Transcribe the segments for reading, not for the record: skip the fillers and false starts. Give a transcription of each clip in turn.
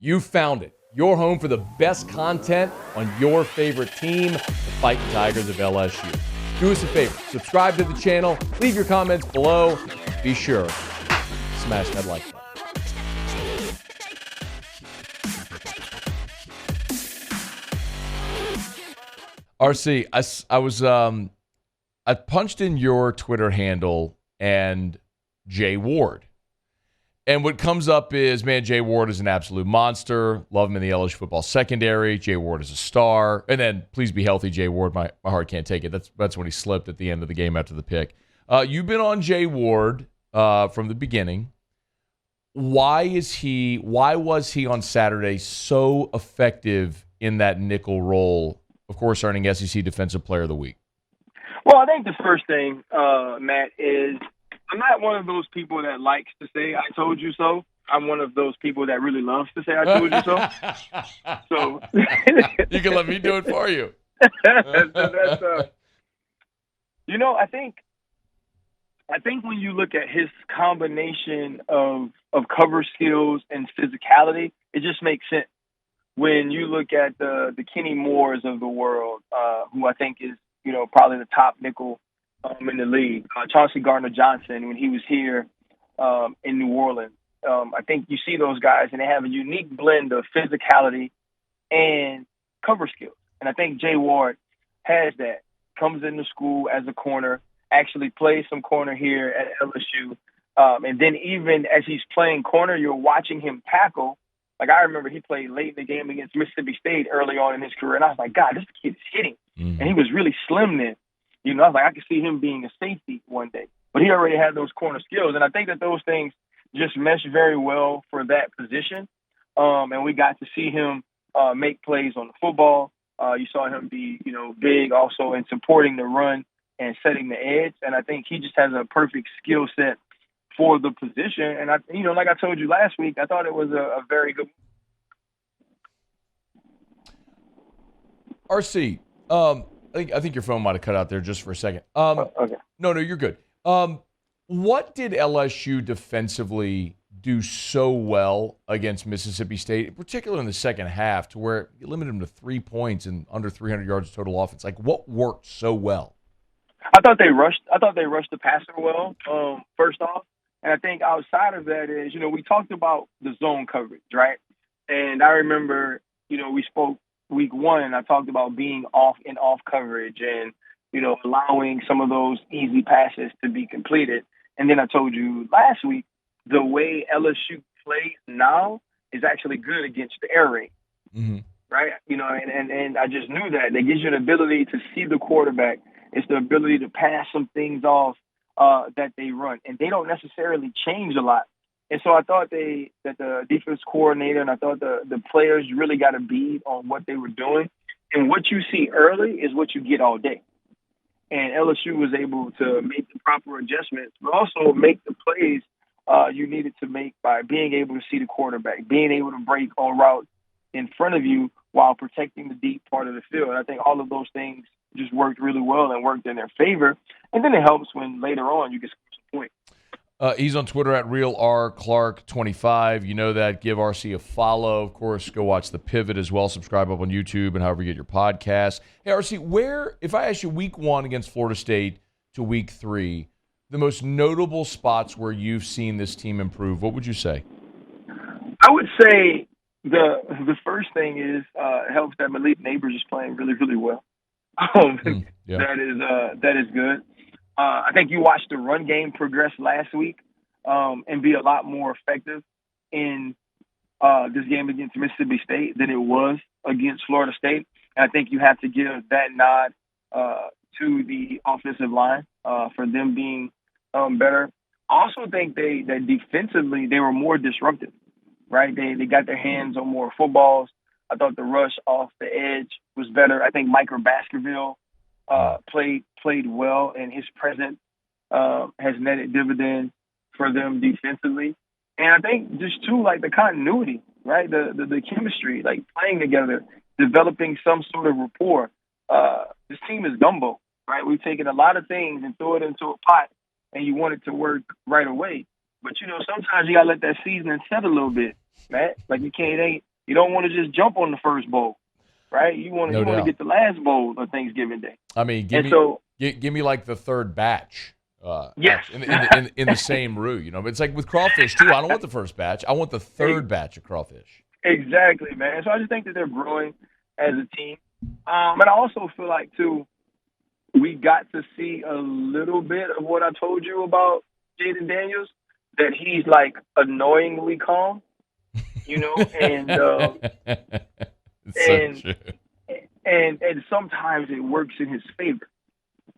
You found it. Your home for the best content on your favorite team, the Fighting Tigers of LSU. Do us a favor. Subscribe to the channel. Leave your comments below. Be sure to smash that like button. RC, I punched in your Twitter handle and Jay Ward. And what comes up is, man, Jay Ward is an absolute monster. Love him in the LSU football secondary. Jay Ward is a star. And then, please be healthy, Jay Ward. My heart can't take it. That's when he slipped at the end of the game after the pick. You've been on Jay Ward from the beginning. Why was he on Saturday so effective in that nickel role? Of course, earning SEC Defensive Player of the Week. Well, I think the first thing, Matt, is I'm not one of those people that likes to say, I told you so. I'm one of those people that really loves to say, I told you so. So you can let me do it for you. I think when you look at his combination of cover skills and physicality, it just makes sense. When you look at the Kenny Moores of the world, who I think is, probably the top nickel in the league, Chauncey Gardner-Johnson, when he was here in New Orleans, I think you see those guys and they have a unique blend of physicality and cover skills. And I think Jay Ward has that. Comes into school as a corner, actually plays some corner here at LSU. And then even as he's playing corner, you're watching him tackle. Like, I remember he played late in the game against Mississippi State early on in his career, and I was like, God, this kid is hitting. Mm-hmm. And he was really slim then. I was like, I could see him being a safety one day. But he already had those corner skills, and I think that those things just mesh very well for that position. And we got to see him make plays on the football. You saw him be, big also in supporting the run and setting the edge. And I think he just has a perfect skill set for the position. And, like I told you last week, I thought it was a very good. RC, I think your phone might have cut out there just for a second. Okay. No, you're good. What did LSU defensively do so well against Mississippi State, particularly in the second half, to where you limited them to 3 points and under 300 yards of total offense? Like, what worked so well? I thought they rushed the passer well, first off. And I think outside of that is, we talked about the zone coverage, right? And I remember, we spoke week one, and I talked about being off coverage and, allowing some of those easy passes to be completed. And then I told you last week, the way LSU plays now is actually good against the air raid, right? And I just knew that. It gives you an ability to see the quarterback. It's the ability to pass some things off that they run. And they don't necessarily change a lot. And so I thought that the defense coordinator and I thought the players really got a bead on what they were doing. And what you see early is what you get all day. And LSU was able to make the proper adjustments, but also make the plays you needed to make by being able to see the quarterback, being able to break on route in front of you while protecting the deep part of the field. And I think all of those things just worked really well and worked in their favor. And then it helps when later on you can score some points. He's on Twitter at RealRClark25. You know that. Give RC a follow. Of course, go watch The Pivot as well. Subscribe up on YouTube and however you get your podcast. Hey, RC, if I ask you week one against Florida State to week three, the most notable spots where you've seen this team improve, what would you say? I would say the first thing is it helps that Malik Neighbors is playing really, really well. Yeah. That is good. I think you watched the run game progress last week and be a lot more effective in this game against Mississippi State than it was against Florida State. And I think you have to give that nod to the offensive line for them being better. I also think that defensively they were more disruptive, right? They got their hands on more footballs. I thought the rush off the edge was better. I think Micah Baskerville played well, and his presence has netted dividends for them defensively. And I think just too, like the continuity, right? The chemistry, like playing together, developing some sort of rapport. This team is gumbo, right? We've taken a lot of things and throw it into a pot, and you want it to work right away. But sometimes you gotta let that seasoning set a little bit, Matt. Like you don't want to just jump on the first bowl, right? You want No to doubt. get the last bowl of Thanksgiving Day. I mean, give me like the third batch. Yes. In the same roux, it's like with crawfish too. I don't want the first batch. I want the third batch of crawfish. Exactly, man. So I just think that they're growing as a team. And I also feel like too, we got to see a little bit of what I told you about Jaden Daniels, that he's like annoyingly calm, and so true. and sometimes it works in his favor.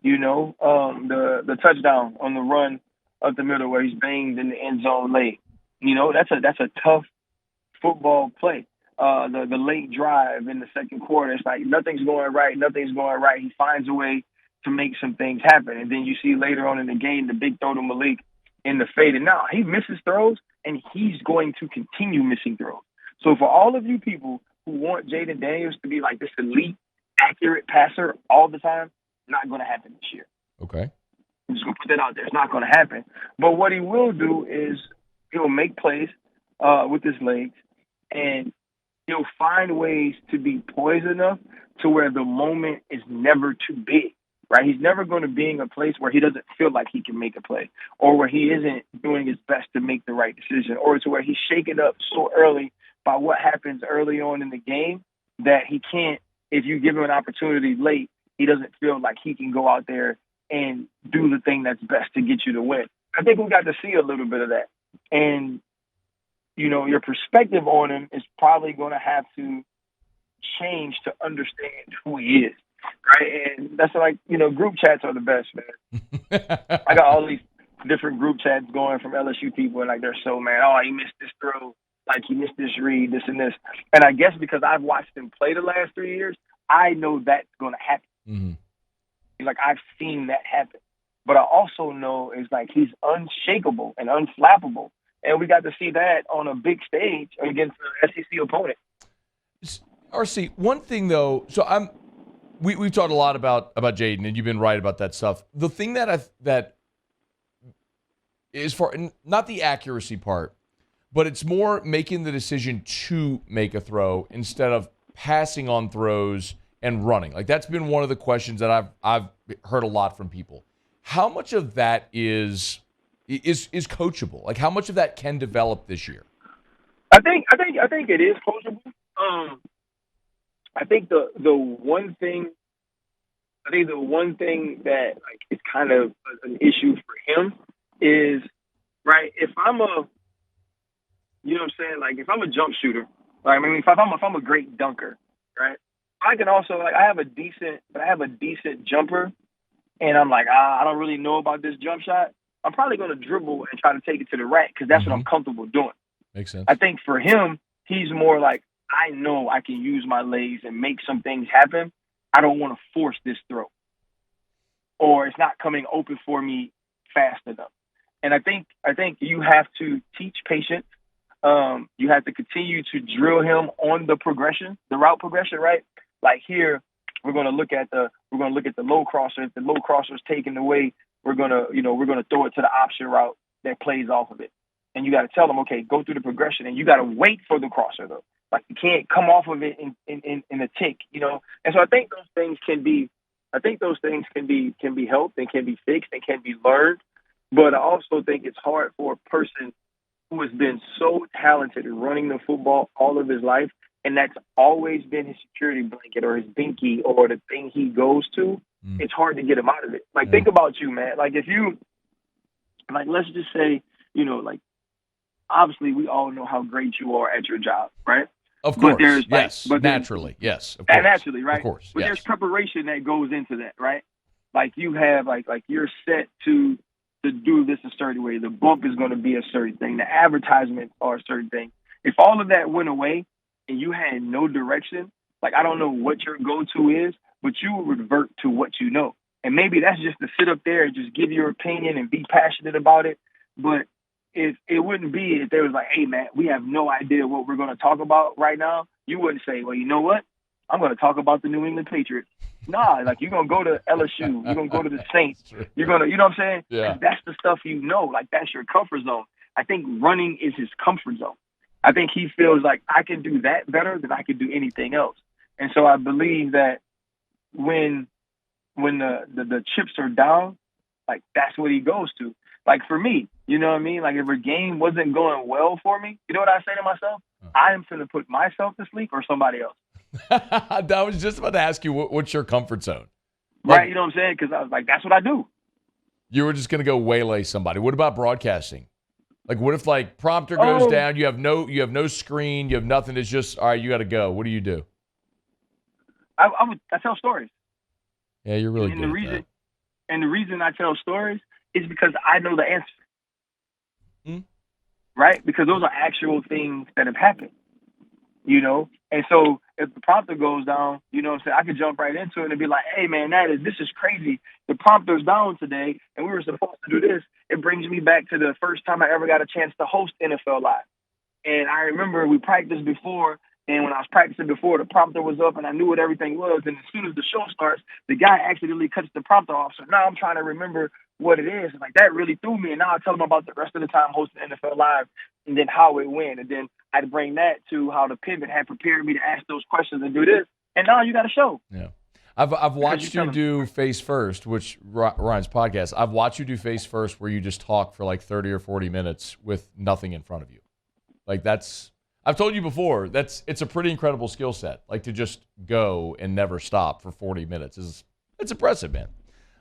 The touchdown on the run up the middle where he's banged in the end zone late. That's a tough football play. The late drive in the second quarter, it's like nothing's going right. He finds a way to make some things happen. And then you see later on in the game, the big throw to Malik in the fade. And now he misses throws, and he's going to continue missing throws. So for all of you people who want Jaden Daniels to be like this elite, accurate passer all the time, not going to happen this year. Okay. I'm just going to put that out there. It's not going to happen. But what he will do is he'll make plays with his legs, and he'll find ways to be poised enough to where the moment is never too big, right? He's never going to be in a place where he doesn't feel like he can make a play, or where he isn't doing his best to make the right decision, or to where he's shaken up so early by what happens early on in the game that he can't, if you give him an opportunity late, he doesn't feel like he can go out there and do the thing that's best to get you to win. I think we got to see a little bit of that. And, your perspective on him is probably going to have to change to understand who he is, right? And that's like, group chats are the best, man. I got all these different group chats going from LSU people, and like they're so mad. Oh, he missed this throw. Like he missed this read, this and this. And I guess because I've watched him play the last 3 years, I know that's going to happen. Mm-hmm. Like I've seen that happen. But I also know it's like he's unshakable and unflappable. And we got to see that on a big stage against an SEC opponent. RC, one thing though, so we've talked a lot about Jaden, and you've been right about that stuff. The thing that is for not the accuracy part, but it's more making the decision to make a throw instead of passing on throws and running. Like that's been one of the questions that I've heard a lot from people. How much of that is coachable? Like how much of that can develop this year? I think it is coachable. I think the one thing that like is kind of an issue for him is, right, if I'm a, like if I'm a jump shooter, right? I mean, if I'm a great dunker, right? I can also I have a decent jumper, and I'm like, I don't really know about this jump shot. I'm probably going to dribble and try to take it to the rack because that's what I'm comfortable doing. Makes sense. I think for him, he's more like, I know I can use my legs and make some things happen. I don't want to force this throw, or it's not coming open for me fast enough. And I think you have to teach patience. You have to continue to drill him on the route progression, right? Like here, we're going to look at the low crosser. If the low crosser is taken away, we're gonna throw it to the option route that plays off of it. And you got to tell them, okay, go through the progression, and you got to wait for the crosser though. Like you can't come off of it in a tick, And so I think those things can be helped and can be fixed and can be learned. But I also think it's hard for a person who has been so talented at running the football all of his life, and that's always been his security blanket or his binky or the thing he goes to. It's hard to get him out of it. Like, think about you, man. Like, if you, like, let's just say, like, obviously we all know how great you are at your job, right? Of course, naturally, yes, of course. course. Naturally, right? Of course, but yes. There's preparation that goes into that, right? Like, you have, like you're set to do this a certain way. The bump is going to be a certain thing. The advertisements are a certain thing. If all of that went away and you had no direction, like, I don't know what your go-to is, but you would revert to what you know. And maybe that's just to sit up there and just give your opinion and be passionate about it. But if it wouldn't be if there was like, hey, man, we have no idea what we're going to talk about right now, you wouldn't say, well, you know what? I'm going to talk about the New England Patriots. Nah, like, you're going to go to LSU. You're going to go to the Saints. You're going to, you know what I'm saying? Yeah. That's the stuff you know. Like, that's your comfort zone. I think running is his comfort zone. I think he feels like I can do that better than I can do anything else. And so I believe that when the chips are down, like that's what he goes to. Like for me, you know what I mean? Like if a game wasn't going well for me, you know what I say to myself? I am going to put myself to sleep or somebody else. I was just about to ask you, what's your comfort zone? Right, you know what I'm saying? Because I was like, that's what I do. You were just going to go waylay somebody. What about broadcasting? Like, what if like prompter goes down? You have no screen. You have nothing. It's just all right. You got to go. What do you do? I tell stories. Yeah, you're really good at that. And the reason I tell stories is because I know the answer. Right? Because those are actual things that have happened. You know? And so if the prompter goes down, you know what I'm saying, I could jump right into it and be like, hey, man, this is crazy. The prompter's down today, and we were supposed to do this. It brings me back to the first time I ever got a chance to host NFL Live. And I remember we practiced before, and when I was practicing before, the prompter was up, and I knew what everything was. And as soon as the show starts, the guy accidentally cuts the prompter off. So now I'm trying to remember what it is. And like, that really threw me. And now I tell them about the rest of the time hosting NFL Live and then how it went. And then I'd bring that to how the pivot had prepared me to ask those questions and do this. And now you got a show. Yeah. I've watched you do Face First, which Ryan's podcast. I've watched you do Face First where you just talk for like 30 or 40 minutes with nothing in front of you. Like I've told you before, it's a pretty incredible skill set. Like to just go and never stop for 40 minutes it's impressive, man.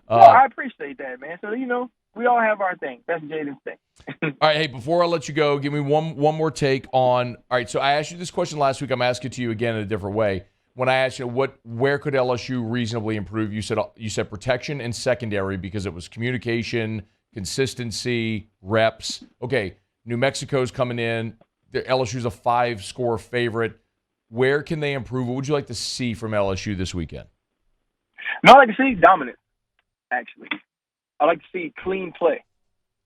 Well, I appreciate that, man. So, you know, we all have our thing. That's Jaden's thing. All right, hey, before I let you go, give me one more take on. All right, so I asked you this question last week. I'm asking it to you again in a different way. When I asked you where could LSU reasonably improve, you said protection and secondary because it was communication, consistency, reps. Okay, New Mexico's coming in. LSU's a 5-score favorite. Where can they improve? What would you like to see from LSU this weekend? No, I like to see dominance, actually. I like to see clean play,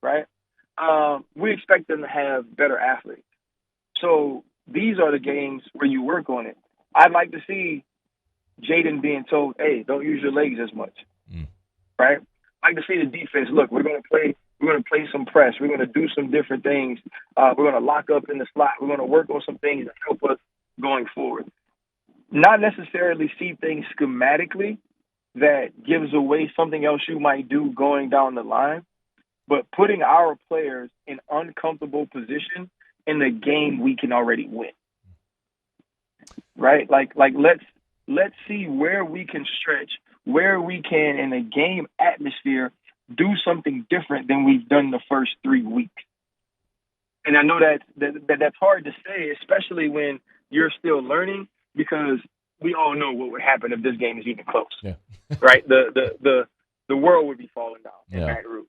right? We expect them to have better athletes. So these are the games where you work on it. I'd like to see Jaden being told, hey, don't use your legs as much, right? I'd like to see the defense, look, we're going to play some press. We're going to do some different things. We're going to lock up in the slot. We're going to work on some things that help us going forward. Not necessarily see things schematically that gives away something else you might do going down the line, but putting our players in uncomfortable position in the game we can already win. Right? Like let's see where we can stretch, where we can in a game atmosphere do something different than we've done the first 3 weeks. And I know that's hard to say, especially when you're still learning, because we all know what would happen if this game is even close. Yeah. Right? The world would be falling down in Baton Rouge.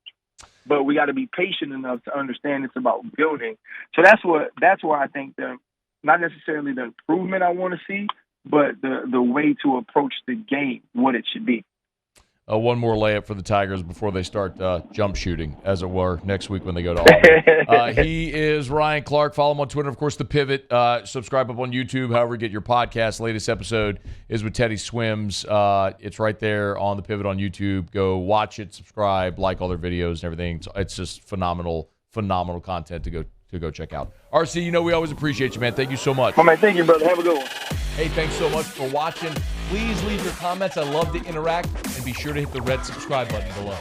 But we got to be patient enough to understand it's about building. So that's where I think not necessarily the improvement I want to see, but the way to approach the game, what it should be. One more layup for the Tigers before they start jump shooting, as it were, next week when they go to Auburn. He is Ryan Clark. Follow him on Twitter. Of course, The Pivot. Subscribe up on YouTube. However you get your podcast. Latest episode is with Teddy Swims. It's right there on The Pivot on YouTube. Go watch it, subscribe, like all their videos and everything. It's just phenomenal content to go check out. RC, you know we always appreciate you, man. Thank you so much. Oh, man, thank you, brother. Have a good one. Hey, thanks so much for watching. Please leave your comments. I love to interact. And be sure to hit the red subscribe button below.